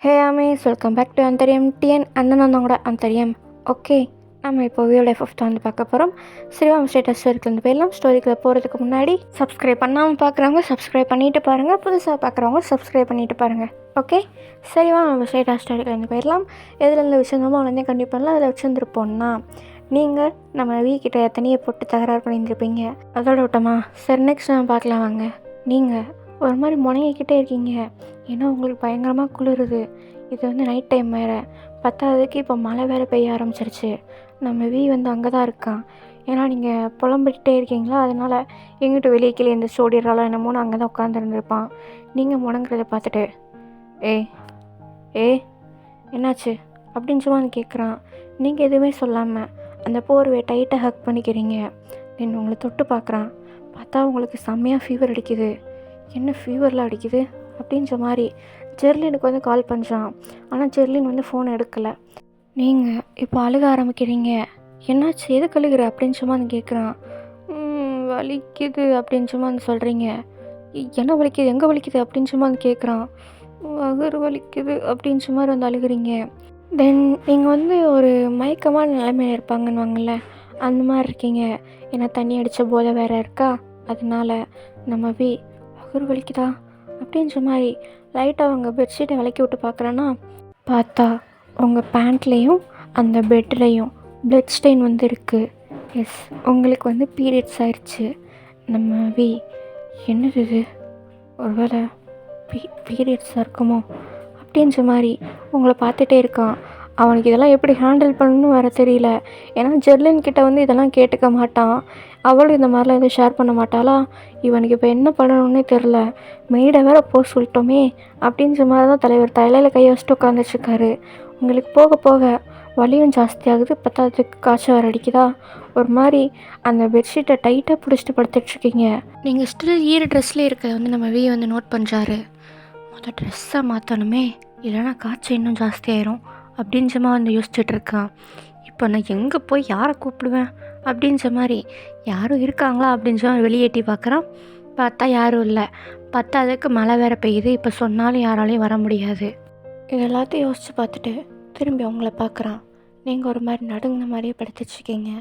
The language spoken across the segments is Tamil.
ஹே ஆமீஸ், வெல்கம் பேக் டு அந்தரியம் டிஎன் அண்ணனோட அந்தரியம். ஓகே, நம்ம இப்போ வியோட ஃபிஃப்த் வந்து பார்க்க போகிறோம். சிறுவாம் ஸ்டேட்டஸ் ஸ்டோரிக்குலேருந்து போயிடலாம். ஸ்டோரிக்குள்ளே போகிறதுக்கு முன்னாடி சப்ஸ்கிரைப் பண்ணாமல் பார்க்குறவங்க சப்ஸ்கிரைப் பண்ணிவிட்டு பாருங்கள், புதுசாக பார்க்குறவங்க சப்ஸ்கிரைப் பண்ணிவிட்டு பாருங்கள். ஓகே, சரிவா நம்ம ஸ்டேட்டஸ் ஸ்டோரிக்குலேருந்து போயிடலாம். எதுலேருந்து வச்சுருந்தோமோ அவளே கண்டிப்பாக பண்ணலாம். அதில் வச்சுருந்துருப்போம்னா நீங்கள் நம்ம வீக்கிட்ட எத்தனையோ போட்டு தகராறு பண்ணியிருந்துருப்பீங்க. அதோட விட்டோமா? சரி, நெக்ஸ்ட் நம்ம பார்க்கலாம் வாங்க. நீங்கள் ஒரு மாதிரி முடங்கிக்கிட்டே இருக்கீங்க. ஏன்னா உங்களுக்கு பயங்கரமாக குளிருது. இது வந்து நைட் டைம் வேறு, பத்தாவதுக்கு இப்போ மழை வேறு பெய்ய ஆரம்பிச்சிருச்சு. நம்ம வந்து அங்கே தான் இருக்கான். ஏன்னா நீங்கள் புலம்பிக்கிட்டே இருக்கீங்களா, அதனால் எங்கிட்ட வெளியே கீழே இந்த ஓடிடுறாளோ என்னமோன்னு அங்கே தான் உட்காந்துருந்துருப்பான். நீங்கள் முடங்குறத பார்த்துட்டு ஏய் ஏய் என்னாச்சு அப்படின்னு சும்மா கேட்குறான். நீங்கள் எதுவுமே சொல்லாமல் அந்த போர்வையை டைட்டாக ஹக் பண்ணிக்கிறீங்க. தென் உங்களை தொட்டு பார்க்குறான். பார்த்தா உங்களுக்கு செம்மையாக ஃபீவர் அடிக்குது. என்ன ஃபீவரில் அடிக்குது அப்படின்ற மாதிரி ஜெர்லினுக்கு வந்து கால் பண்ணுறான். ஆனால் ஜெர்லின் வந்து ஃபோன் எடுக்கலை. நீங்கள் இப்போ அழுக ஆரம்பிக்கிறீங்க. என்னாச்சு, எதுக்கு அழுகிற அப்படின்னு சும்மா வந்து கேட்குறான். வலிக்குது அப்படின்னு சும்மா வந்து சொல்கிறீங்க. என்ன வலிக்குது, எங்கே வலிக்குது அப்படின்னு சும்மா வந்து கேட்குறான். வகுறு வலிக்குது அப்படின்னு சும்மா வந்து அழுகுறீங்க. தென் நீங்கள் வந்து ஒரு மயக்கமான நிலைமையில் இருப்பாங்கன்னு அந்த மாதிரி இருக்கீங்க. ஏன்னா தண்ணி அடித்த போதை வேறு இருக்கா, அதனால நம்ம வகுறு வலிக்குதா அப்படின்ற மாதிரி லைட்டாக அவங்க பெட்ஷீட்டை விளக்கி விட்டு பார்க்குறேன்னா, பார்த்தா உங்கள் பேண்ட்லேயும் அந்த பெட்லேயும் பிளட் ஸ்டெயின் வந்து இருக்குது. எஸ், உங்களுக்கு வந்து பீரியட்ஸ் ஆயிடுச்சு. நம்ம என்னது இது, ஒருவேளை பீரியட்ஸாக இருக்குமோ அப்படின்ற மாதிரி உங்களை பார்த்துட்டே இருக்கான். அவனுக்கு இதெல்லாம் எப்படி ஹேண்டில் பண்ணணும்னு வேறு தெரியல. ஏன்னா ஜெர்லின் கிட்ட வந்து இதெல்லாம் கேட்டுக்க மாட்டான். அவளும் இந்த மாதிரிலாம் எதுவும் ஷேர் பண்ண மாட்டாளா. இவனுக்கு இப்போ என்ன பண்ணணும்னே தெரில. மெய்டை வேற போக சொல்லிட்டோமே அப்படின்ற மாதிரி தான் தலைவர் தலையில் கையை வச்சுட்டு உட்காந்துட்ருக்காரு. உங்களுக்கு போக போக வலியும் ஜாஸ்தியாகுது, பத்தாவதுக்கு காய்ச்சல் வேறு அடிக்குதா. ஒரு மாதிரி அந்த பெட்ஷீட்டை டைட்டாக பிடிச்சிட்டு படுத்துட்ருக்கீங்க. நீங்கள் ஸ்டில் ஈர ட்ரெஸ்லேயே இருக்கிறத வந்து நம்ம வந்து நோட் பண்ணுறாரு. மொதல் ட்ரெஸ்ஸை மாற்றணுமே, இல்லைனா காய்ச்சல் இன்னும் ஜாஸ்தியாயிரும் அப்படின்றமா வந்து யோசிச்சுட்ருக்கான். இப்போ நான் எங்கே போய் யாரை கூப்பிடுவேன் அப்படின்ற மாதிரி, யாரும் இருக்காங்களா அப்படின்ற மாதிரி வெளியேட்டி பார்க்குறான். பார்த்தா யாரும் இல்லை. பத்தாவதுக்கு மழை வேறு பெய்யுது. இப்போ சொன்னாலும் யாராலையும் வர முடியாது. இது எல்லாத்தையும் யோசித்து பார்த்துட்டு திரும்பி அவங்கள பார்க்குறான். நீங்கள் ஒரு மாதிரி நடுங்கின மாதிரியே படுத்துட்ருக்கீங்க.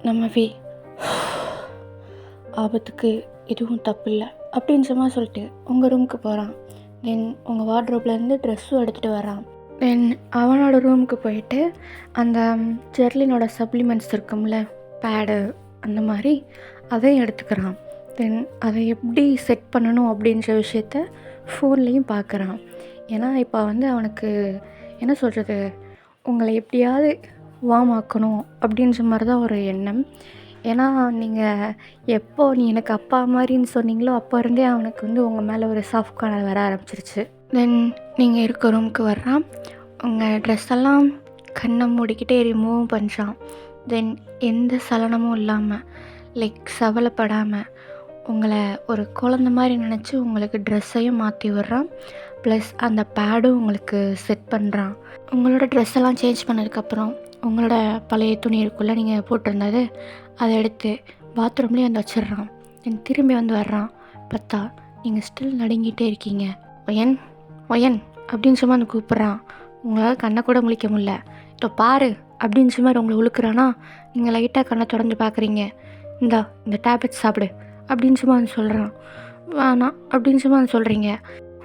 நம்ம ஆபத்துக்கு எதுவும் தப்பு இல்லை அப்படின்ற மாதிரி சொல்லிட்டு உங்கள் ரூமுக்கு போகிறான். தென் உங்கள் வார்ட்ரோப்லேருந்து ட்ரெஸ்ஸும் எடுத்துகிட்டு வரான். தென் அவனோட ரூமுக்கு போயிட்டு அந்த ஜெர்லினோட சப்ளிமெண்ட்ஸ் இருக்கும்ல, பேடு அந்த மாதிரி அதையும் எடுத்துக்கிறான். தென் அதை எப்படி செட் பண்ணணும் அப்படின்ற விஷயத்த ஃபோன்லேயும் பார்க்குறான். ஏன்னா இப்போ வந்து அவனுக்கு என்ன சொல்கிறது, உங்களை எப்படியாவது வார்ம் ஆக்கணும் அப்படின்ற மாதிரி தான் ஒரு எண்ணம். ஏன்னா நீங்கள் எப்போ நீ எனக்கு அப்பா மாதிரின்னு சொன்னீங்களோ அப்போ இருந்தே அவனுக்கு வந்து உங்கள் மேலே ஒரு சாஃப்ட் கார்னர் வர ஆரம்பிச்சிருச்சு. தென் நீங்கள் இருக்க ரூமுக்கு வர்றான். உங்கள் ட்ரெஸ்ஸெல்லாம் கண்ணை மூடிக்கிட்டே ரிமூவ் பண்ணுறான். தென் எந்த சலனமும் இல்லாமல், லைக் சவலைப்படாமல் உங்களை ஒரு குழந்த மாதிரி நினச்சி உங்களுக்கு ட்ரெஸ்ஸையும் மாற்றி விட்றான். ப்ளஸ் அந்த பேடும் உங்களுக்கு செட் பண்ணுறான். உங்களோட ட்ரெஸ்ஸெல்லாம் சேஞ்ச் பண்ணதுக்கப்புறம் உங்களோட பழைய துணி இருக்குள்ளே நீங்கள் போட்டிருந்தது அதை எடுத்து பாத்ரூம்லேயே வந்து வச்சிடுறான். தென் திரும்பி வந்து வர்றான். பார்த்தா நீங்கள் ஸ்டில் நடுங்கிட்டே இருக்கீங்க. ஒயன் ஒயன் அப்படின்னு சும்மா வந்து கூப்பிட்றான். உங்களால் கண்ணை கூட முழிக்க முடியல. இப்போ பாரு அப்படின்னு சும்மா உங்களை உழுக்கிறானா, நீங்கள் லைட்டாக கண்ணை திறந்து பார்க்குறீங்க. இந்த டேப்லெட் சாப்பிடு அப்படின்னு சும்மா வந்து சொல்கிறான். வேணாம் அப்படின்னு சும்மா வந்து சொல்கிறீங்க.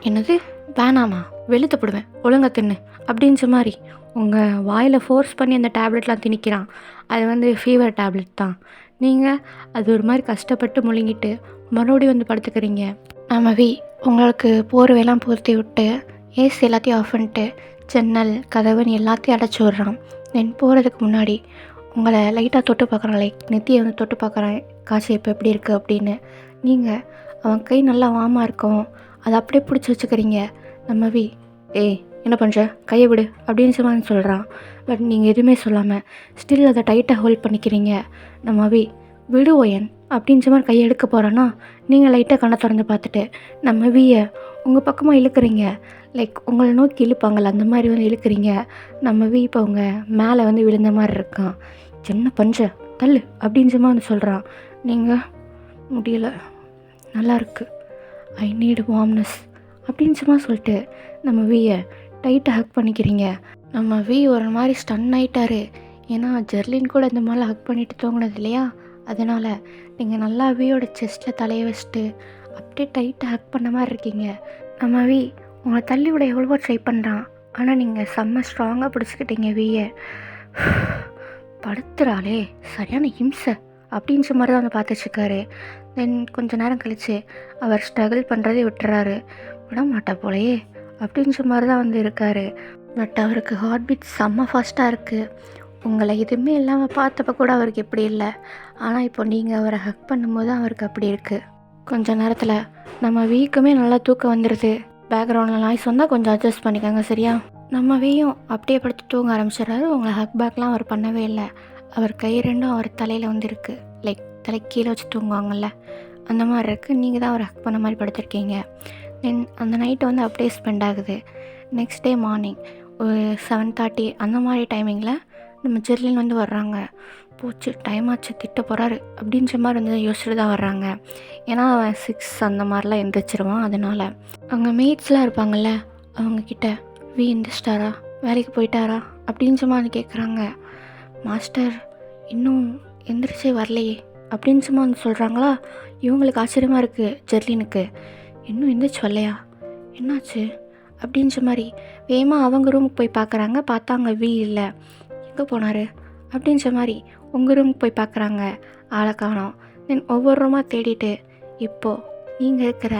என்னது வேணாமா, வெளுத்தப்படுவேன், ஒழுங்கா தின்னு அப்படின்ற மாதிரி உங்கள் வாயில் ஃபோர்ஸ் பண்ணி அந்த டேப்லெட்லாம் திணிக்கிறான். அது வந்து ஃபீவர் டேப்லெட் தான். நீங்கள் அது ஒரு மாதிரி கஷ்டப்பட்டு முழுங்கிட்டு மறுபடியும் வந்து படுத்துக்கிறீங்க. நம்ம உங்களுக்கு போர்வையெல்லாம் போர்த்தி விட்டு ஏசி எல்லாத்தையும் ஆஃப் பண்ணிட்டு ஜன்னல் கதவுன்னு எல்லாத்தையும் அடைச்சி விட்றான். தென் போகிறதுக்கு முன்னாடி உங்களை லைட்டாக தொட்டு பார்க்குறான். லைக் நெத்தியை வந்து தொட்டு பார்க்குறான், காய்ச்சல் இப்போ எப்படி இருக்குது அப்படின்னு. நீங்கள் அவன் கை நல்லா வாமாக இருக்கவும் அதை அப்படியே பிடிச்சி வச்சுக்கிறீங்க. நம்ம ஏய் என்ன பண்ணுற, கையை விடு அப்படின்னு சொல்லி சொல்கிறான். பட் நீங்கள் எதுவுமே சொல்லாமல் ஸ்டில் அதை டைட்டாக ஹோல்ட் பண்ணிக்கிறீங்க. நம்ம விடு ஒயன் அப்படின்ற மாதிரி கையை எடுக்க போகிறான்னா, நீங்கள் லைட்டாக கண்ணை திறந்து பார்த்துட்டு நம்ம உங்கள் பக்கமாக இழுக்கிறீங்க. லைக் உங்களை நோக்கி இழுப்பாங்கள்ல அந்த மாதிரி வந்து இழுக்கிறீங்க. நம்ம இப்போ அவங்க மேலே வந்து விழுந்த மாதிரி இருக்கான். என்ன பஞ்ச தள்ளு அப்படின்ற மாதிரி வந்து சொல்கிறான். நீங்கள் முடியலை, நல்லா இருக்குது, ஐ நீட் வார்ம்னஸ் அப்படின்னு சும்மா சொல்லிட்டு நம்ம டைட்டாக ஹக் பண்ணிக்கிறீங்க. நம்ம வி ஒரு மாதிரி ஸ்டன் ஆகிட்டாரு. ஏன்னா ஜெர்லின் கூட இந்த மாதிரிலாம் ஹக் பண்ணிட்டு தூங்கினது இல்லையா, அதனால் நீங்கள் நல்லா வியோட செஸ்ட்டில் தலையை வச்சுட்டு அப்படியே டைட்டாக ஹக் பண்ண மாதிரி இருக்கீங்க. நம்ம வி உங்களை தள்ளி விட எவ்வளவோ ட்ரை பண்ணுறான், ஆனால் நீங்கள் செம்ம ஸ்ட்ராங்காக பிடிச்சிக்கிட்டீங்க வியை. படுத்துறாளே சரியான ஹிம்சை அப்படின்ற மாதிரி தான் வந்து பார்த்துட்ருக்காரு. தென் கொஞ்சம் நேரம் கழித்து அவர் ஸ்ட்ரகிள் பண்ணுறதே விட்டுறாரு. விட மாட்டா போலையே அப்படின்ற மாதிரி தான் வந்து இருக்கார். பட் அவருக்கு ஹார்ட் பீட் செம்ம ஃபாஸ்ட்டாக இருக்குது. உங்களை எதுவுமே இல்லாமல் பார்த்தப்ப கூட அவருக்கு எப்படி இல்லை, ஆனால் இப்போ நீங்கள் அவரை ஹக் பண்ணும்போது அவருக்கு அப்படி இருக்குது. கொஞ்சம் நேரத்தில் நம்ம வீக்குமே நல்லா தூக்கம் வந்துடுது. பேக்ரவுண்டில் நாய்ஸ் வந்தால் கொஞ்சம் அட்ஜஸ்ட் பண்ணிக்கோங்க சரியா. நம்ம வீயும் அப்படியே படுத்து தூங்க ஆரம்பிச்சிடறாரு. உங்களை ஹக் பேக்லாம் அவர் பண்ணவே இல்லை. அவர் கை ரெண்டும் அவர் தலையில் வந்து இருக்குது. லைக் தலை கீழே வச்சு தூங்குவாங்கள்ல, அந்த மாதிரி இருக்குது. நீங்கள் தான் அவர் ஹக் பண்ண மாதிரி படுத்திருக்கீங்க. தென் அந்த நைட்டு வந்து அப்படியே ஸ்பெண்ட் ஆகுது. நெக்ஸ்ட் டே மார்னிங் ஒரு 7:30 அந்த மாதிரி டைமிங்கில் நம்ம ஜெர்லின் வந்து வர்றாங்க. போச்சு டைம் ஆச்சு திட்ட போகிறாரு அப்படின்ற மாதிரி வந்து யோசிச்சுட்டு தான் வர்றாங்க. ஏன்னா அவன் 6 அந்த மாதிரிலாம் எந்திரிச்சிருவான். அதனால் அங்கே மெய்ட்ஸ்லாம் இருப்பாங்கள்ல, அவங்கக்கிட்ட வி எந்திரிச்சிட்டாரா, வேலைக்கு போயிட்டாரா அப்படின்ற மாதிரி கேட்குறாங்க. மாஸ்டர் இன்னும் எந்திரிச்சே வரலையே அப்படின்னு சும்மா வந்து சொல்கிறாங்களா. இவங்களுக்கு ஆச்சரியமாக இருக்குது ஜெர்லினுக்கு. இன்னும் எந்திரிச்சு வரலையா, என்னாச்சு அப்படின்ற மாதிரி வேகமாக அவங்க ரூமுக்கு போய் பார்க்குறாங்க. பார்த்தா அங்கே வி இல்லை. எங்கே போனார் அப்படின்ற மாதிரி உங்கள் ரூமுக்கு போய் பார்க்குறாங்க. ஆளை காணோம். தென் ஒவ்வொரு ரூமாக தேடிட்டு இப்போது நீங்கள் இருக்கிற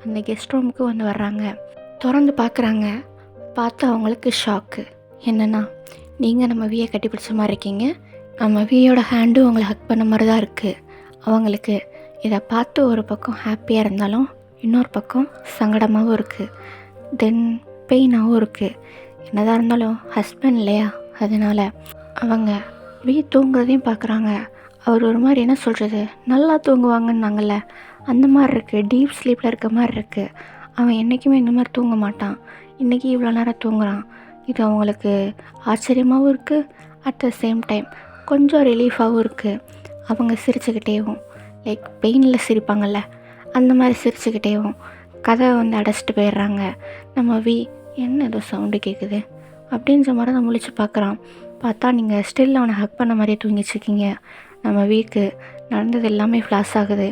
அந்த கெஸ்ட் ரூமுக்கு வந்து வர்றாங்க. திறந்து பார்க்குறாங்க. பார்த்தா அவங்களுக்கு ஷாக்கு. என்னென்னா நீங்கள் நம்ம வியை கட்டி பிடிச்ச மாதிரி இருக்கீங்க. நம்ம வியோட ஹேண்டும் உங்களை ஹக் பண்ண மாதிரி தான் இருக்குது. அவங்களுக்கு இதை பார்த்து ஒரு பக்கம் ஹாப்பியாக இருந்தாலும் இன்னொரு பக்கம் சங்கடமாகவும் இருக்குது. தென் பெயினாகவும் இருக்குது. என்னதான் இருந்தாலும் ஹஸ்பண்ட் இல்லையா, அதனால் அவங்க வி தூங்குறதையும் பார்க்குறாங்க. அவர் ஒரு மாதிரி என்ன சொல்கிறது, நல்லா தூங்குவாங்கன்னாங்கல்ல, அந்த மாதிரி இருக்குது. டீப் ஸ்லீப்பில் இருக்க மாதிரி இருக்குது. அவன் என்றைக்குமே இந்த மாதிரி தூங்க மாட்டான். இன்றைக்கி இவ்வளோ நேரம் தூங்குறான். இது அவங்களுக்கு ஆச்சரியமாகவும் இருக்குது. அட் த சேம் டைம் கொஞ்சம் ரிலீஃபாகவும் இருக்குது. அவங்க சிரிச்சுக்கிட்டேவும் லைக் பெயினில் சிரிப்பாங்கள்ல, அந்த மாதிரி சிரிச்சுக்கிட்டேவும் கதவை வந்து அடைச்சிட்டு போயிடுறாங்க. நம்ம வி என்ன ஏதோ சவுண்டு கேட்குது அப்படின்ற மாதிரி தான் முழிச்சு பார்க்குறான். பார்த்தா நீங்கள் ஸ்டில் அவனை ஹக் பண்ண மாதிரியே தூங்கிச்சிருக்கீங்க. நம்ம வீக்கு நடந்தது எல்லாமே ஃப்ளாஷ் ஆகுது.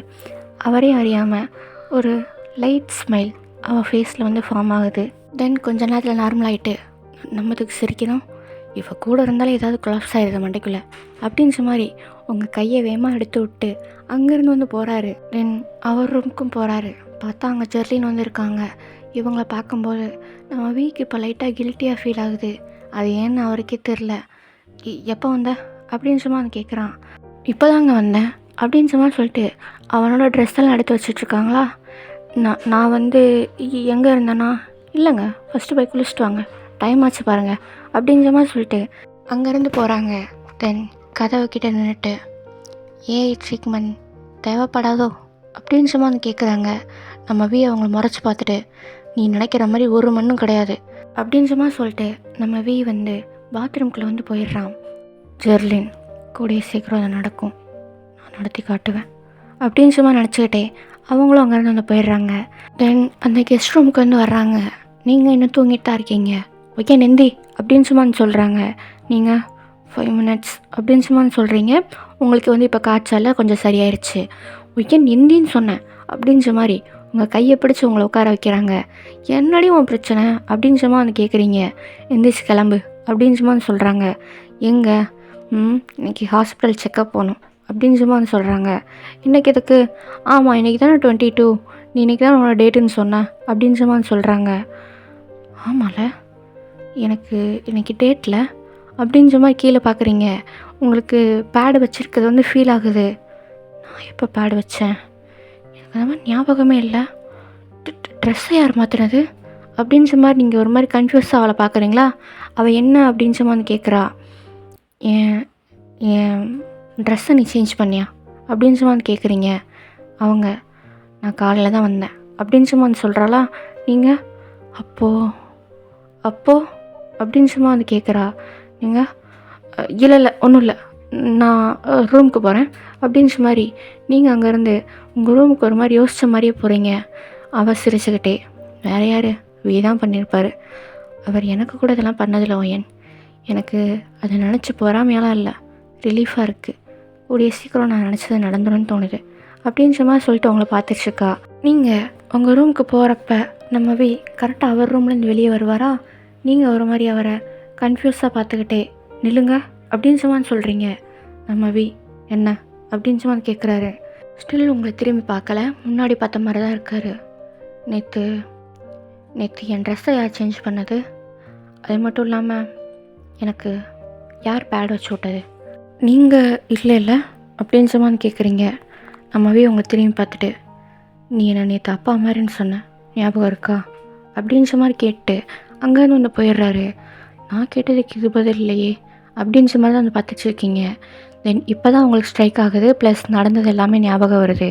அவரே அறியாமல் ஒரு லைட் ஸ்மைல் அவன் ஃபேஸில் வந்து ஃபார்ம் ஆகுது. தென் கொஞ்ச நேரத்தில் நார்மல் ஆகிட்டு நம்மதுக்கு சிரிக்கணும். இப்போ கூட இருந்தாலே ஏதாவது கொலாப்ஸ் ஆகிடுது மண்டைக்குள்ளே அப்படின்ற மாதிரி உங்கள் கையை வேகமாக எடுத்து விட்டு அங்கேருந்து வந்து போகிறாரு. தென் அவர் ரூமுக்கும் போகிறாரு. பார்த்தா அங்கே ஜெர்லின் வந்து இருக்காங்க. இவங்கள பார்க்கும்போது நம்ம வீக்கு இப்போ லைட்டாக கில்ட்டியாக ஃபீல் ஆகுது. அது ஏன்னு அவருக்கே தெரில. எப்போ வந்த அப்படின்னு சும்மா அவன் கேட்குறான். இப்போ தாங்க வந்தேன் அப்படின்னு சும்மா சொல்லிட்டு அவனோட ட்ரெஸ்ஸெல்லாம் எடுத்து வச்சிட்ருக்காங்களா. நான் வந்து எங்கே இருந்தேன்னா, இல்லைங்க ஃபஸ்ட்டு போய் குளிச்சுட்டு வாங்க, டைம் ஆச்சு பாருங்கள் அப்படின்ற மாதிரி சொல்லிட்டு அங்கேருந்து போகிறாங்க. தென் கதவை கிட்டே நின்றுட்டு ஏஐ ட்ரீட்மெண்ட் தேவைப்படாதோ அப்படின்னு சும்மா வந்து கேட்குறாங்க. நம்ம வி அவங்கள முறைச்சி பார்த்துட்டு நீ நினைக்கிற மாதிரி ஒரு மண்ணும் கிடையாது அப்படின்னு சும்மா சொல்லிட்டு நம்ம வி வந்து பாத்ரூம்குள்ளே வந்து போயிடுறான். ஜெர்லின் கூடிய சீக்கிரம் அதை நடக்கும், நான் நடத்தி காட்டுவேன் அப்படின்னு சும்மா நினச்சிக்கிட்டே அவங்களும் அங்கேருந்து வந்து போயிடுறாங்க. தென் அந்த கெஸ்ட் ரூமுக்கு வந்து வர்றாங்க. நீங்கள் இன்னும் தூங்கிட்டு தான் இருக்கீங்க, ஓகே நெந்தி அப்படின்னு சும்மா சொல்கிறாங்க. நீங்கள் 5 minutes அப்படின்னு சும்மா சொல்கிறீங்க. உங்களுக்கு வந்து இப்போ காய்ச்சல கொஞ்சம் சரியாயிருச்சு, ஓகே நெந்தின்னு சொன்னேன் அப்படின்ற மாதிரி உங்கள் கையை பிடிச்சி உங்களை உட்கார வைக்கிறாங்க. என்னடி உன் பிரச்சனை அப்படின்னு சும்மா வந்து கேட்குறீங்க. எந்திரிச்சு கிளம்பு அப்படின்னு சும்மா சொல்கிறாங்க. எங்கே இன்றைக்கி ஹாஸ்பிட்டல் செக்கப் போகணும் அப்படின்னு சும்மா வந்து சொல்கிறாங்க. இன்றைக்கி எதுக்கு? ஆமாம் இன்றைக்கி தானே 22, நீ இன்றைக்கி தான் உன்னோட டேட்டுன்னு சொன்ன அப்படின்னு சும்மா சொல்கிறாங்க. ஆமாம்ல எனக்கு இன்றைக்கி டேட்டில் அப்படின்ற மாதிரி கீழே பார்க்குறீங்க. உங்களுக்கு பேடு வச்சுருக்கிறது வந்து ஃபீல் ஆகுது. நான் எப்போ பேடு வச்சேன், எனக்கு அந்த மாதிரி ஞாபகமே இல்லை. ட்ரெஸ்ஸை யார் மாற்றினது அப்படின்ற மாதிரி நீங்கள் ஒரு மாதிரி கன்ஃபியூஸாக அவளை பார்க்குறீங்களா. அவள் என்ன அப்படின்ற மாதிரி கேட்குறா. என் ட்ரெஸ்ஸை நீ சேஞ்ச் பண்ணியா அப்படின்னு சும்மா வந்து கேட்குறீங்க. அவங்க நான் காலையில் தான் வந்தேன் அப்படின்னு சும்மா வந்து சொல்கிறாளா. நீங்கள் அப்போது அப்படின்னு சும்மா வந்து கேட்குறா. நீங்கள் இல்லை ஒன்றும் இல்லை, நான் ரூமுக்கு போகிறேன் அப்படின்னு மாதிரி நீங்கள் அங்கேருந்து உங்கள் ரூமுக்கு ஒரு மாதிரி யோசித்த மாதிரியே போகிறீங்க. அவள் சிரிச்சுக்கிட்டே வேறு யார் வீ தான் பண்ணியிருப்பார். அவர் எனக்கு கூட இதெல்லாம் பண்ணதில்லை ஒயன். எனக்கு அதை நினச்சி பொறாமையெல்லாம் இல்லை, ரிலீஃபாக இருக்குது. கூடிய சீக்கிரம் நான் நினச்சது நடந்துடும்னு தோணுது அப்படின்ற மாதிரி சொல்லிட்டு அவங்கள பார்த்துட்ருக்கா. நீங்கள் உங்கள் ரூமுக்கு போகிறப்ப நம்ம கரெக்டாக அவர் ரூம்லேருந்து வெளியே வருவாரா? நீங்கள் ஒரு மாதிரி அவரை கன்ஃபியூஸாக பார்த்துக்கிட்டே நில்லுங்க அப்படின்ற மாதிரி சொல்கிறீங்க. நம்ம என்ன அப்படின்ற மாதிரி கேட்குறாரு. ஸ்டில் உங்களை திரும்பி பார்க்கல, முன்னாடி பார்த்த மாதிரி தான் இருக்கார். நேற்று என் ட்ரெஸ்ஸை யார் சேஞ்ச் பண்ணது? அது மட்டும் இல்லாமல் எனக்கு யார் பேட் வச்சு விட்டது? நீங்கள் இல்லை அப்படின்ற மாதிரி கேட்குறீங்க. நம்மவே உங்களை திரும்பி பார்த்துட்டு, நீ என்ன நேற்று அப்பா மாதிரின்னு சொன்ன ஞாபகம் இருக்கா அப்படின்ற மாதிரி கேட்டு அங்கேருந்து வந்து போயிடுறாரு. நான் கேட்டதுக்கு இது பதில் இல்லையே அப்படின்ற மாதிரி தான் வந்து பார்த்துட்டு இருக்கீங்க. தென் இப்போ தான் உங்களுக்கு ஸ்ட்ரைக் ஆகுது, ப்ளஸ் நடந்தது எல்லாமே ஞாபகம் வருது.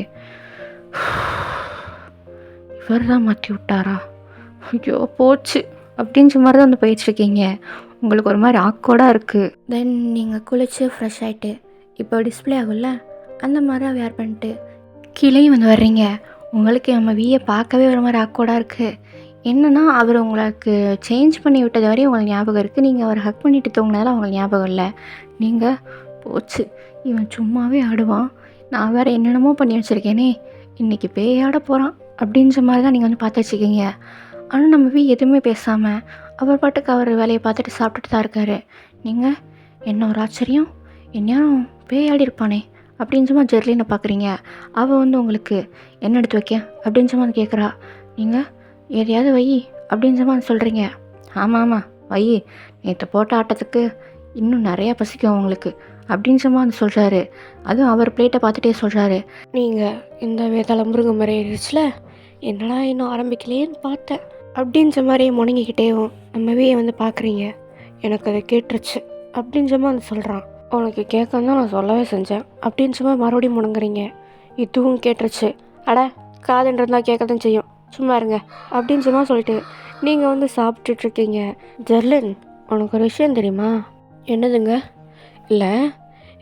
இவர் தான் மாற்றி விட்டாரா? ஐயோ போச்சு அப்படின்ற மாதிரி தான் வந்து போயிட்டுருக்கீங்க. உங்களுக்கு ஒரு மாதிரி ஆக்வர்டாக இருக்குது. தென் நீங்கள் குளித்து ஃப்ரெஷ் ஆகிட்டு இப்போ டிஸ்பிளே ஆகும்ல, அந்த மாதிரி வேர் பண்ணிட்டு கீழேயும் வந்து வர்றீங்க. உங்களுக்கு நம்ம பார்க்கவே ஒரு மாதிரி ஆக்வர்டாக இருக்குது. என்னென்னா அவர் உங்களுக்கு சேஞ்ச் பண்ணி விட்டது வரையும் உங்களுக்கு ஞாபகம் இருக்குது, நீங்கள் அவர் ஹக் பண்ணிவிட்டு தூங்கினதால உங்களுக்கு ஞாபகம் இல்லை. நீங்கள் போச்சு, இவன் சும்மாவே ஆடுவான், நான் வேறு என்னென்னமோ பண்ணி வச்சுருக்கேனே, இன்றைக்கி பேயாட போகிறான் அப்படின்ற மாதிரி தான் நீங்கள் வந்து பார்த்து வச்சுக்கிங்க. ஆனால் நம்ம எதுவுமே பேசாமல் அவர் பாட்டுக்கு அவர் வேலையை பார்த்துட்டு சாப்பிட்டுட்டு தான் இருக்கார். நீங்கள் என்ன ஒரு ஆச்சரியம், எந்நேரம் பேயாடி இருப்பானே அப்படின்ற மாதிரி ஜெர்லினை பார்க்குறீங்க. அவள் வந்து உங்களுக்கு என்ன எடுத்து வைக்க அப்படின்ற மாதிரி கேட்குறா. நீங்கள் எதையாவது வை அப்படின்ற மாதிரி சொல்கிறீங்க. ஆமாம் வை, நேற்று போட்ட ஆட்டத்துக்கு இன்னும் நிறையா பசிக்கும் உங்களுக்கு அப்படின்ற மாதிரி சொல்கிறாரு. அதுவும் அவர் பிளேட்டை பார்த்துட்டே சொல்கிறாரு. நீங்கள் இந்த வேதாள முருங்க மாதிரி இருந்துச்சுல, என்னடா இன்னும் ஆரம்பிக்கலையேன்னு பார்த்தேன் அப்படின்ற மாதிரி முணங்கிக்கிட்டேவும் நம்மவே வந்து பார்க்குறீங்க. எனக்கு அதை கேட்டுருச்சு அப்படின்ற மாதிரி சொல்கிறான். உனக்கு கேட்கணும் தான் நான் சொல்லவே செஞ்சேன் அப்படின்ற மாதிரி மறுபடியும் முணங்குறீங்க. இதுவும் கேட்டுருச்சு. அட காதுன்றதா கேட்க தான் செய்யும், சும்மா இருங்க அப்படின்ற மாதிரி சொல்லிட்டு நீங்கள் வந்து சாப்பிட்டுட்ருக்கீங்க. ஜெர்லின், உனக்கு ஒரு விஷயம் தெரியுமா? என்னதுங்க? இல்லை,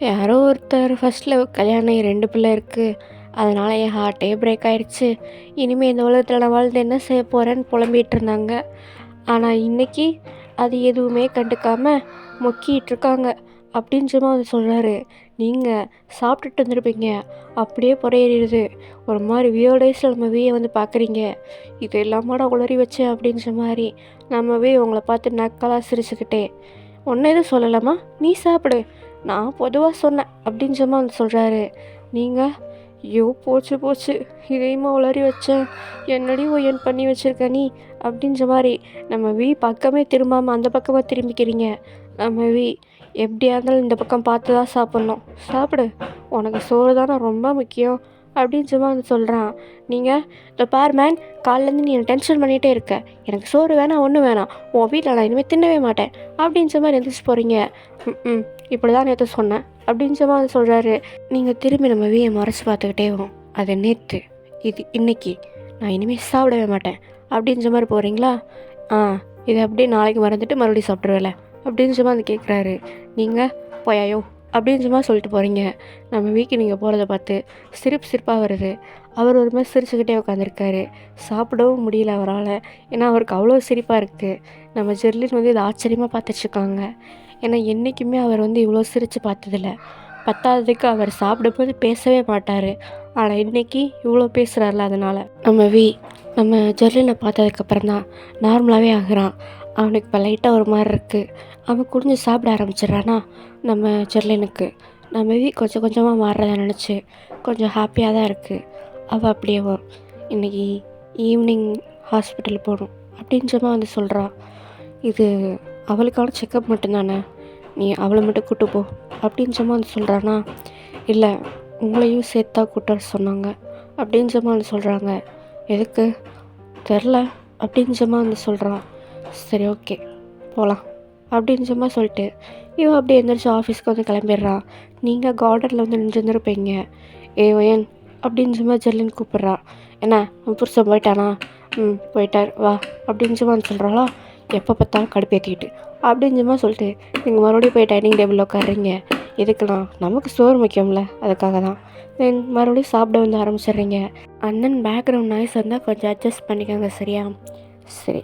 யாரோ ஒருத்தர் ஃபஸ்ட்டில் கல்யாணம் 2 பிள்ளை இருக்குது, அதனால் என் ஹார்ட்டே பிரேக் ஆகிடுச்சு, இனிமேல் இந்த உலகத்தில் நான் வாழ்ந்து என்ன செய்ய போகிறேன்னு புலம்பிகிட்டு இருந்தாங்க. ஆனால் இன்றைக்கி அது எதுவுமே கண்டுக்காமல் மொக்கிகிட்ருக்காங்க அப்படின்ற மாதிரி சொல்கிறாரு. நீங்கள் சாப்பிட்டுட்டு வந்துருப்பீங்க, அப்படியே புறையேறிடுது. ஒரு மாதிரி வியோடேஸில் நம்ம வந்து பார்க்குறீங்க. இது எல்லாமாட உளறி வச்சு அப்படின்ற மாதிரி நம்ம உங்களை பார்த்து நக்கலாக சிரிச்சுக்கிட்டே, ஒன்று எதுவும் சொல்லலாமா, நீ சாப்பிடு, நான் பொதுவாக சொன்னேன் அப்படின்ற மாதிரி சொல்கிறாரு. நீங்கள் ஐயோ போச்சு இதையுமா உளறி வச்சேன், என்னடி ஒயன் பண்ணி வச்சுருக்க நீ அப்படின்ற மாதிரி நம்ம பக்கமே திரும்பாமல் அந்த பக்கமாக திரும்பிக்கிறீங்க. நம்ம எப்படியா இருந்தாலும் இந்த பக்கம் பார்த்து தான் சாப்பிட்ணும், சாப்பிடு, உனக்கு சோறு தானே ரொம்ப முக்கியம் அப்படின்ற மாதிரி சொல்கிறான். நீங்கள் இந்த பார் மேன், காலிலேருந்து நீ எனக்கு டென்ஷன் பண்ணிகிட்டே இருக்க, எனக்கு சோறு வேணாம் ஒன்றும் வேணாம், உன் வீட்டில் நான் இனிமேல் தின்னவே மாட்டேன் அப்படின்ற மாதிரி எந்திரிச்சு போகிறீங்க. இப்படி தான் நேற்று சொன்னேன் அப்படின்ற மாதிரி சொல்கிறாரு. நீங்கள் திரும்பி நம்ம மறைச்சி பார்த்துக்கிட்டே வரும். அது நேற்று, இது இன்னைக்கு, நான் இனிமேல் சாப்பிடவே மாட்டேன் அப்படின்ற மாதிரி போகிறீங்களா? இது அப்படியே நாளைக்கு மறந்துட்டு மறுபடியும் சாப்பிட்ருவேல அப்படின்ற மாதிரி கேட்குறாரு. நீங்கள் போயாயோ அப்படின்ற மாதிரி சொல்லிட்டு போகிறீங்க. நம்ம நீங்கள் போகிறத பார்த்து சிரிப்பாக வருது. அவர் ஒரு மாதிரி சிரிச்சுக்கிட்டே உட்காந்துருக்காரு. சாப்பிடவும் முடியல அவரால், ஏன்னா அவருக்கு அவ்வளோ சிரிப்பாக இருக்குது. நம்ம ஜெர்லின் வந்து இதை ஆச்சரியமாக பார்த்துட்ருக்காங்க. ஏன்னா என்றைக்குமே அவர் வந்து இவ்வளோ சிரித்து பார்த்ததில்ல. பத்தாததுக்கு அவர் சாப்பிடும்போது பேசவே மாட்டார், ஆனால் இன்றைக்கி இவ்வளோ பேசுகிறார்ல, அதனால் நம்ம ஜெர்லினை பார்த்ததுக்கப்புறம் தான் நார்மலாகவே ஆகுறான். அவனுக்கு இப்போ லைட்டாக ஒரு மாதிரி இருக்குது. அவன் குடிஞ்சு சாப்பிட ஆரம்பிச்சிட்றானா நம்ம ஜெர்லினுக்கு. நம்ம கொஞ்சம் கொஞ்சமாக மாறுறத நினச்சி கொஞ்சம் ஹாப்பியாக தான் இருக்குது. அவள் அப்படியே இன்றைக்கி ஈவினிங் ஹாஸ்பிட்டல் போகணும் அப்படின்றமா வந்து சொல்கிறான். இது அவளுக்கான செக்கப் மட்டும்தானே, நீ அவளை மட்டும் கூட்டு போ அப்படின்றமா வந்து சொல்கிறானா. இல்லை, உங்களையும் சேர்த்தா கூட்ட சொன்னாங்க அப்படின்றமா வந்து சொல்கிறாங்க. எதுக்கு தெரில அப்படின்றமா வந்து சொல்கிறான். சரி ஓகே போகலாம் அப்படின்றமா சொல்லிட்டு இவன் அப்படியே எந்திரிச்சு ஆஃபீஸ்க்கு வந்து கிளம்பிடுறான். நீங்கள் கார்டனில் வந்து நின்றுருப்பீங்க. ஒயன் அப்படின்றமா ஜெர்லின் கூப்பிட்றா. என்ன உன் புருஷன் போயிட்டானா? போயிட்டார் வா அப்படின்றமா வந்து சொல்கிறாளா. எப்போ பார்த்தாலும் கடுப்பேற்றிக்கிட்டு அப்படின்றமா சொல்லிட்டு நீங்கள் மறுபடியும் போய் டைனிங் டேபிளில் உட்காடுறீங்க. எதுக்குலாம், நமக்கு சோறு முக்கியம்ல, அதுக்காக தான். தென் மறுபடியும் சாப்பிட வந்து ஆரம்பிச்சிடுறீங்க. அண்ணன் பேக்ரவுண்ட் நாய்ஸ் வந்தால் கொஞ்சம் அட்ஜஸ்ட் பண்ணிக்கோங்க, சரியா? சரி,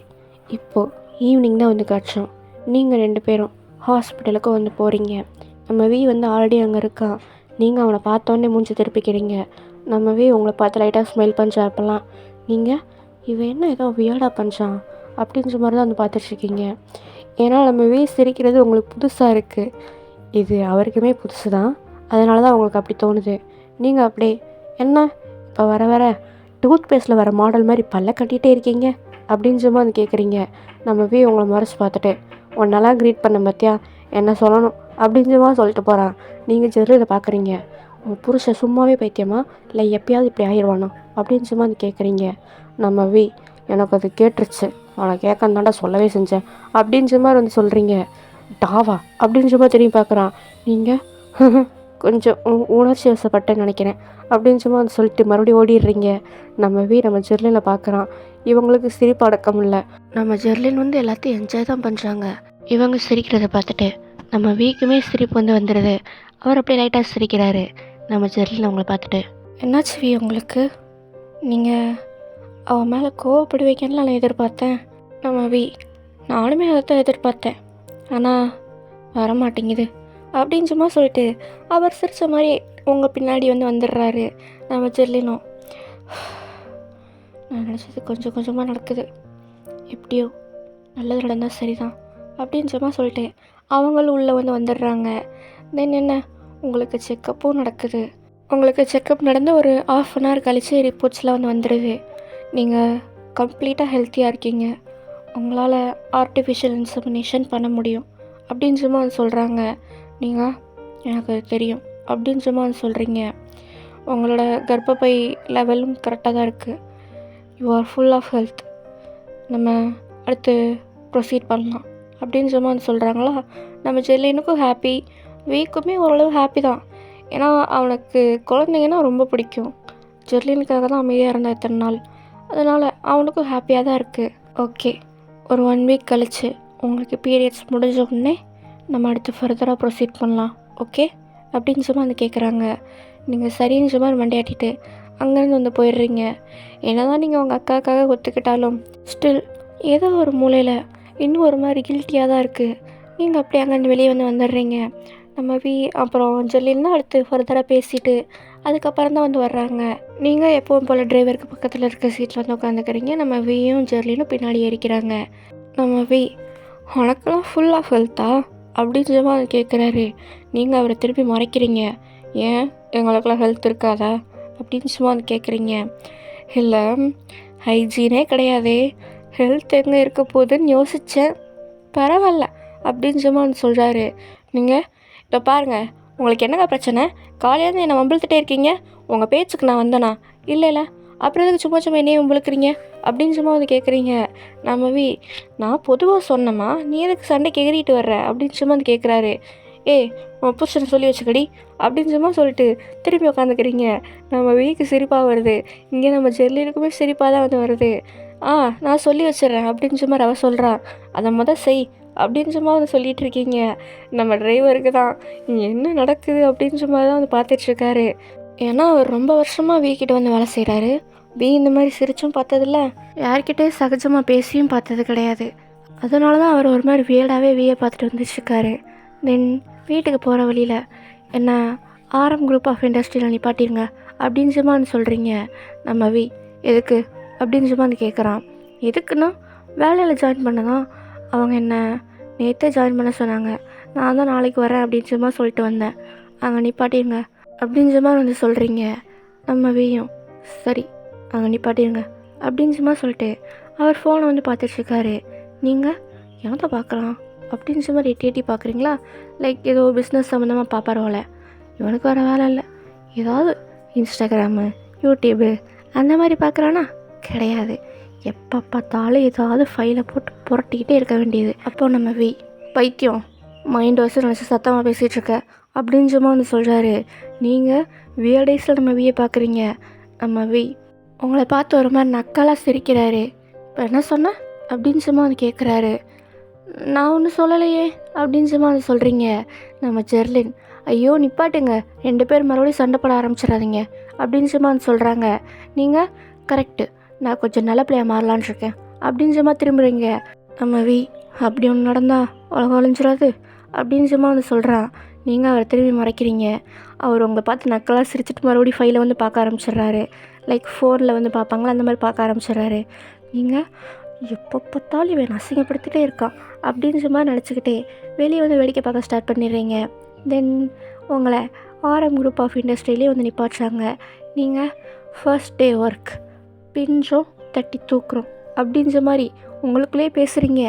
இப்போது ஈவினிங் தான் வந்து காய்ச்சோம். நீங்கள் 2 பேரும் ஹாஸ்பிட்டலுக்கு வந்து போகிறீங்க. நம்ம வந்து ஆல்ரெடி அங்கே இருக்கான். நீங்கள் அவனை பார்த்தோன்னே மூஞ்சி திருப்பிக்கிறீங்க. நம்ம உங்களை பார்த்து லைட்டாக ஸ்மைல் பண்ணுறா. அப்போல்லாம் நீங்கள் இவன் என்ன ஏதோ வியர்டாக பண்ணுறான் அப்படின்ற மாதிரி தான் வந்து பார்த்துட்ருக்கீங்க. ஏன்னா நம்ம சிரிக்கிறது உங்களுக்கு புதுசாக இருக்குது. இது அவருக்குமே புதுசு தான். அதனால தான் உங்களுக்கு அப்படி தோணுது. நீங்கள் அப்படியே என்ன இப்போ வர வர டூத் பேஸ்ட்டில் வர மாடல் மாதிரி பல்ல கட்டிகிட்டே இருக்கீங்க அப்படின்ற மாதிரி கேட்குறீங்க. நம்ம உங்களை மறைச்சி பார்த்துட்டு ஒன்றெல்லாம் க்ரீட் பண்ண பார்த்தியா என்ன சொல்லணும் அப்படின்ற மாதிரி சொல்லிட்டு போகிறான். நீங்கள் ஜெர்லியில் பார்க்குறீங்க. உங்கள் புருஷன் சும்மாவே பைத்தியமா இல்லை எப்பயாவது இப்படி ஆயிடுவானோ அப்படின்ற மாதிரி கேட்குறீங்க. நம்ம எனக்கு அது கேட்டுருச்சு, அவனை கேட்கந்தாண்டா சொல்லவே செஞ்சேன் அப்படின்ற மாதிரி வந்து சொல்கிறீங்க. டாவா அப்படின்ற மாதிரி திரும்பி பார்க்குறான். நீங்கள் கொஞ்சம் உணர்ச்சி வசப்பட்டேன்னு நினைக்கிறேன் அப்படின்ற மாதிரி வந்து சொல்லிட்டு மறுபடியும் ஓடிடுறீங்க. நம்ம நம்ம ஜெர்லினை பார்க்குறான். இவங்களுக்கு சிரிப்பு அடக்கம் இல்லை. நம்ம ஜெர்லின் வந்து எல்லாத்தையும் என்ஜாய் தான் பண்ணுறாங்க. இவங்க சிரிக்கிறத பார்த்துட்டு நம்ம வீக்குமே சிரிப்பு வந்து வந்துடுது. அவர் அப்படியே லைட்டாக சிரிக்கிறாரு. நம்ம ஜெர்லின் அவங்கள பார்த்துட்டு என்னாச்சு உங்களுக்கு? நீங்கள் அவன் மேலே கோவப்படுவீங்கன்னு நான் எதிர்பார்த்தேன். நம்ம நானுமே அதை தான் எதிர்பார்த்தேன். ஆனால் வரமாட்டேங்குது அப்படின்னு சும்மா சொல்லிட்டு அவர் சிரித்த மாதிரி உங்கள் பின்னாடி வந்து வந்துடுறாரு. நம்ம ஜெர்லினும் நான் நினச்சது கொஞ்சம் கொஞ்சமாக நடக்குது, எப்படியோ நல்லது நடந்தால் சரிதான் அப்படின்னு சும்மா சொல்லிட்டு அவங்களும் உள்ளே வந்து வந்துடுறாங்க. தென் என்ன உங்களுக்கு செக்கப்பும் நடக்குது. உங்களுக்கு செக்கப் நடந்து ஒரு 1/2 அன் ஹவர் கழித்து ரிப்போர்ட்ஸ்லாம் வந்து வந்துடுது. நீங்கள் கம்ப்ளீட்டாக ஹெல்த்தியாக இருக்கீங்க. உங்களால் ஆர்டிஃபிஷியல் இன்செமினேஷன் பண்ண முடியும் அப்படின்னு சும்மா வந்து சொல்கிறாங்க. நீங்கள் எனக்கு தெரியும் அப்படின்னு சும்மா வந்து சொல்கிறீங்க. உங்களோட கர்ப்பப்பை லெவலும் கரெக்டாக தான் இருக்குது. You are full of health. நம்ம அடுத்து ப்ரொசீட் பண்ணலாம் அப்படின்னு சும்மா வந்து சொல்கிறாங்களா. நம்ம ஜெர்லினுக்கும் ஹாப்பி, வீக்குமே ஓரளவு ஹாப்பி தான். ஏன்னா அவனுக்கு குழந்தைங்கன்னா ரொம்ப பிடிக்கும். ஜெர்லினுக்காக தான் அமைதியாக இருந்தால் இத்தனை நாள். அதனால் அவனுக்கும் ஹாப்பியாக தான் இருக்குது. ஓகே, ஒரு 1 வீக் கழித்து உங்களுக்கு பீரியட்ஸ் முடிஞ்ச உடனே நம்ம அடுத்து ஃபர்தராக ப்ரொசீட் பண்ணலாம், ஓகே அப்படின்னு சும்மா வந்து கேட்குறாங்க. நீங்கள் சரின்னு சும்மா மண்டையாட்டிட்டு அங்கேருந்து வந்து போயிடுறீங்க. என்ன தான் நீங்கள் உங்கள் அக்காவுக்காக ஒத்துக்கிட்டாலும் ஸ்டில் ஏதோ ஒரு மூலையில் இன்னும் ஒரு மாதிரி கில்ட்டியாக தான் இருக்குது. நீங்கள் அப்படியே அங்கேருந்து வெளியே வந்து வந்துடுறீங்க. நம்ம அப்புறம் ஜெர்லின் தான் அடுத்து ஃபர்தராக பேசிவிட்டு அதுக்கப்புறம் தான் வந்து வர்றாங்க. நீங்கள் எப்பவும் போல் டிரைவருக்கு பக்கத்தில் இருக்க சீட்டில் வந்து உட்காந்துக்கிறீங்க. நம்ம ஜெர்லினும் பின்னாடி ஏறிக்கிறாங்க. நம்ம உனக்கெல்லாம் ஃபுல் ஆஃப் ஹெல்த்தா அப்படின்னு சும்மா அதை கேட்குறாரு. நீங்கள் அவரை திருப்பி மறைக்கிறீங்க. ஏன் எங்களுக்கெல்லாம் ஹெல்த் இருக்காதா அப்படின்னு சும்மா வந்து கேட்குறீங்க. இல்லை, ஹைஜீனே கிடையாதே, ஹெல்த் எங்கே இருக்க போகுதுன்னு யோசித்தேன், பரவாயில்ல அப்படின்னு சும்மா வந்து சொல்கிறாரு. நீங்கள் இப்போ பாருங்கள், உங்களுக்கு என்னங்க பிரச்சனை? காலையிலேருந்து என்னை வம்பிழுத்துட்டே இருக்கீங்க. உங்கள் பேச்சுக்கு நான் வந்தேனா? இல்லை, அப்புறம் எதுக்கு சும்மா சும்மா என்னையே வம்பிழுக்கிறீங்க அப்படின்னு சும்மா வந்து கேட்குறீங்க. நம்ம நான் பொதுவாக சொன்னம்மா, நீ எதுக்கு சண்டைக்கு எகிறிட்டு வர்ற அப்படின்னு சும்மா வந்து கேட்குறாரு. உன் புருஷனை சொல்லி வச்சுக்கடி அப்படின்னு சும்மா சொல்லிட்டு திரும்பி உட்காந்துக்கிறீங்க. நம்ம சிரிப்பாக வருது. இங்கே நம்ம ஜெர்லினுக்குமே சிரிப்பாக தான் வந்து வருது. நான் சொல்லி வச்சிட்றேன் அப்படின்னு சும்மா அவ சொல்கிறா. அதை செய் அப்படின்னு சும்மா வந்து சொல்லிகிட்டு இருக்கீங்க. நம்ம டிரைவருக்கு தான் என்ன நடக்குது அப்படின்னு சும்மா தான் வந்து பார்த்துட்ருக்காரு. ஏன்னா அவர் ரொம்ப வருஷமாக வீக்கிட்ட வந்து வேலை செய்கிறாரு. இந்த மாதிரி சிரிச்சும் பார்த்ததில்ல, யார்கிட்டே சகஜமாக பேசியும் பார்த்தது கிடையாது. அதனால தான் அவர் ஒரு மாதிரி வியர்டாகவே பார்த்துட்டு வந்துட்டுருக்காரு. தென் வீட்டுக்கு போகிற வழியில் என்ன RM குரூப் ஆஃப் இண்டஸ்ட்ரியில் நிப்பாட்டிருங்க அப்படின்னு சும்மா வந்து சொல்கிறீங்க. நம்ம எதுக்கு அப்படின்னு சும்மா வந்து கேட்குறான். எதுக்குன்னா வேலையில் ஜாயின் பண்ணதான். அவங்க என்ன நேற்றே ஜாயின் பண்ண சொன்னாங்க. நான் தான் நாளைக்கு வரேன் அப்படின்னு சும்மா சொல்லிட்டு வந்தேன். அங்கே நிப்பாட்டிருங்க அப்படின்னு சும்மா வந்து சொல்கிறீங்க. நம்ம சரி அங்கே நிப்பாட்டிருங்க அப்படின்னு சும்மா சொல்லிட்டு அவர் ஃபோனை வந்து பார்த்துட்ருக்காரு. நீங்கள் எவன்கிட்ட பார்க்கலாம் அப்படின்னு சும்மா எட்டி பார்க்குறீங்களா? லைக் ஏதோ பிஸ்னஸ் சம்மந்தமாக பார்ப்பாரோல. இவனுக்கு வர வேலை இல்லை. ஏதாவது இன்ஸ்டாகிராமு, யூடியூபு அந்த மாதிரி பார்க்குறானா? கிடையாது. எப்போ பார்த்தாலும் ஏதாவது ஃபைலை போட்டு புரட்டிக்கிட்டே இருக்க வேண்டியது. அப்போ நம்ம பைத்தியம் மைண்ட் வாய்ஸ் நினச்சி சத்தமாக பேசிகிட்ருக்க அப்படின்னு சும்மா வந்து சொல்கிறாரு. நீங்கள் வியர்டேஸில் நம்ம பார்க்குறீங்க. நம்ம உங்களை பார்த்து ஒரு மாதிரி நக்கலாக சிரிக்கிறாரு. இப்போ என்ன சொன்ன அப்படின்னு சும்மா வந்து கேட்குறாரு. நான் ஒன்றும் சொல்லலையே அப்படின்னு சும்மா வந்து சொல்கிறீங்க. நம்ம ஜெர்லின் ஐயோ நிப்பாட்டுங்க, 2 பேர் மறுபடியும் சண்டை போட ஆரம்பிச்சிடாதீங்க அப்படின்னு சும்மா வந்து சொல்கிறாங்க. நீங்கள் கரெக்டு, நான் கொஞ்சம் நல்ல பிள்ளையாக மாறலான் இருக்கேன் அப்படின்னு சும்மா திரும்புகிறீங்க. நம்ம அப்படி ஒன்று நடந்தா உலகம் அழிஞ்சிடாது அப்படின்னு சும்மா வந்து சொல்கிறான். நீங்கள் அவரை திரும்பி மறைக்கிறீங்க. அவர் உங்களை பார்த்து நக்கலாக சிரிச்சிட்டு மறுபடியும் ஃபைலை வந்து பார்க்க ஆரம்பிச்சிடுறாரு. லைக் ஃபோனில் வந்து பார்ப்பாங்களா அந்த மாதிரி பார்க்க ஆரம்பிச்சிடுறாரு. நீங்கள் எப்போ பார்த்தாலும் இவன் அசிங்கப்படுத்திட்டே இருக்கான் அப்படின்னு சும்மா நினச்சிக்கிட்டே வெளியே வந்து வேடிக்கை பார்க்க ஸ்டார்ட் பண்ணிடுறீங்க. தென் உங்களை ஆர்எம் குரூப் ஆஃப் இண்டஸ்ட்ரியிலே வந்து நிப்பாட்டுறாங்க. நீங்கள் ஃபர்ஸ்ட் டே ஒர்க் பிஞ்சோம் தட்டி தூக்குறோம் அப்படின்ற மாதிரி உங்களுக்குள்ளே பேசுகிறீங்க.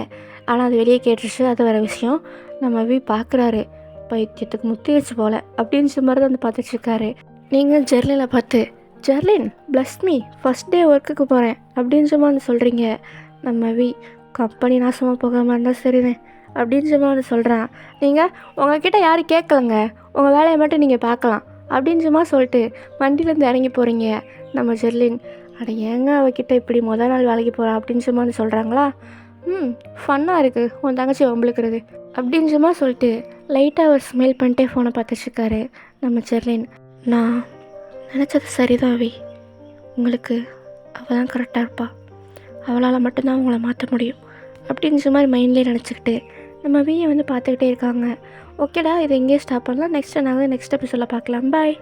ஆனால் அது வெளியே கேட்டுருச்சு, அது வேறு விஷயம். நம்ம பார்க்குறாரு, பைத்தியத்துக்கு முத்தியாச்சு போல் அப்படின்ற மாதிரி தான் வந்து பார்த்துட்ருக்காரு. நீங்கள் ஜெர்லினை பார்த்து, Jerlin plus me first day ஒர்க்குக்கு போகிறேன் அப்படின்ற மாதிரி வந்து சொல்கிறீங்க. நம்ம கம்பெனி நாசமாக போகாமல் இருந்தால் சரிதான் அப்படின்ற மாதிரி வந்து சொல்கிறான். நீங்கள் உங்ககிட்ட யாரும் கேட்கலங்க, உங்கள் வேலையை மட்டும் நீங்கள் பார்க்கலாம் அப்படின்ற மாதிரி சொல்லிட்டு வண்டியிலேருந்து இறங்கி போகிறீங்க. நம்ம ஜெர்லின், அட ஏங்க அவகிட்ட இப்படி நாள் வேலைக்கு போகிறான் அப்படின்னு சும்மா வந்து சொல்கிறாங்களா? ஃபன்னாக இருக்குது உன் தங்கச்சி வம்பளுக்கிறது அப்படின்னு சும்மா சொல்லிட்டு லைட்டாக அவர் ஸ்மெல் பண்ணிட்டே ஃபோனை பார்த்துட்ருக்காரு. நம்ம ஜெர்லின், நான் நினச்சது சரிதான் உங்களுக்கு அவள் தான் கரெக்டாக இருப்பா, அவளால் மட்டும்தான் அவங்கள மாற்ற முடியும் அப்படின்ற மாதிரி மைண்ட்லேயே நினச்சிக்கிட்டு நம்ம வந்து பார்த்துக்கிட்டே இருக்காங்க. ஓகேடா, இதை எங்கேயே ஸ்டாப் பண்ணலாம். நெக்ஸ்ட்டு நாங்கள் நெக்ஸ்ட் எபிசோடில் பார்க்கலாம். பாய்.